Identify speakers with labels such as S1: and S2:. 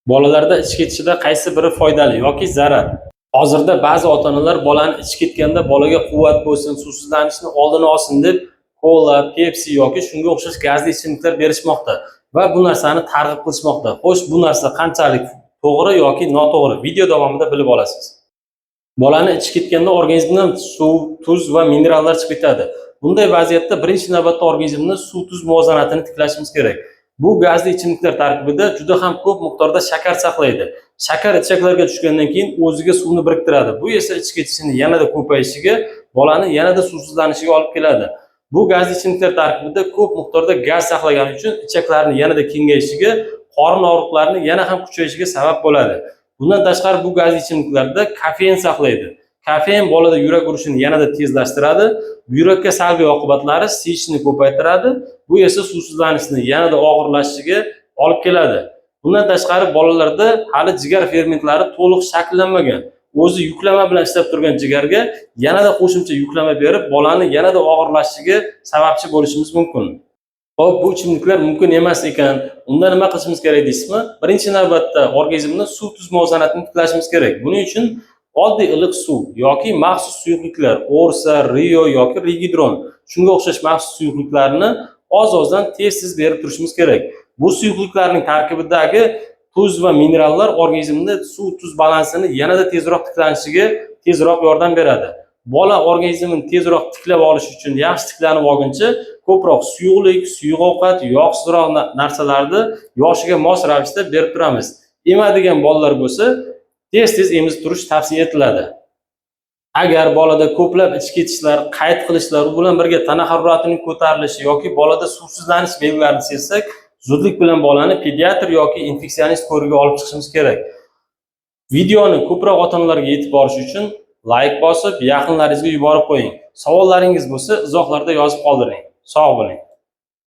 S1: Bolalarda ichki ketishida qaysi biri foydali yoki zarar? Hozirda ba'zi ota-onalar bolani ichki ketganda bolaga quvvat bo'lsin, suvsizlanishni oldini olsin deb kola, Pepsi yoki shunga o'xshash gazli ichimliklar berishmoqda va bu narsani targ'ib qilishmoqda. Xo'sh, bu narsa qanchalik to'g'ri yoki noto'g'ri? Video davomida bilib olasiz. Bolani ichki ketganda organizmdan suv, tuz va minerallar chiqib ketadi. Bunday vaziyatda birinchi navbatda organizmni suv-tuz muvozanatini tiklashimiz kerak. Bu gazli ichimliklar tarkibida juda ham ko'p miqdorda shakar saqlaydi. Shakar ichaklarga tushgandan keyin o'ziga suvni biriktiradi. Bu esa ichki ketishini yanada ko'payishiga, bolani yanada suvsizlanishiga olib keladi. Bu gazli ichimliklar tarkibida ko'p miqdorda gaz saqlagani uchun ichaklarni yanada kengayishiga, qorin og'riqlarini yana ham kuchayishiga sabab bo'ladi. Bundan tashqari bu gazli ichimliklarda kofein saqlaydi. Kofein bolada yurak urishini yanada tezlashtiradi. Yurakka salbiy oqibatlari siyishni ko'paytiradi. Bu esa suvsizlanishni yanada og'irlashishiga olib keladi. Bundan tashqari bolalarda hali jigar fermentlari to'liq shakllanmagan. O'zi yuklama bilan ishlab turgan jigarga yanada qo'shimcha yuklama berib, bolani yanada og'irlashishiga sababchi bo'lishimiz mumkin. Hop, bu ichimliklar mumkin emas ekan. Unda nima qilishimiz kerak deysizmi? Birinchi navbatda organizmni suv-tuz muvozanatini tiklashimiz kerak. Buning uchun oddiy iliq suv yoki maxsus suyuqliklar, Orsa, Rio yoki Rigidron, shunga o'xshash maxsus suyuqliklarni oz-ozdan tez-tez berib turishimiz kerak. Bu suyuqliklarning tarkibidagi tuz va minerallar organizmda suv-tuz balansini yanada tezroq tiklanishiga tezroq yordam beradi. Bola organizmini tezroq tiklab olish uchun yaxshi tiklanib olguncha ko'proq suyuqlik, suyuq ovqat, yog'sizroq narsalarni yoshiga mos ravishda berib turamiz. Emadigan bolalar bo'lsa, tez-tez emizib turish tavsiya etiladi. Agar bolada ko'plab ichki ketishlar, qayd qilishlar, u bilan birga tana haroratining ko'tarilishi yoki bolada suvsizlanish belgilarini sezsak, zudlik bilan bolani pediatr yoki infeksionist ko'rigiga olib chiqishimiz kerak. Videoni ko'proq ota-onalarga yetib borish uchun like bosib, yaqinlaringizga yuborib qo'ying. Savollaringiz bo'lsa, izohlarda yozib qoldiring. Sog' bo'ling.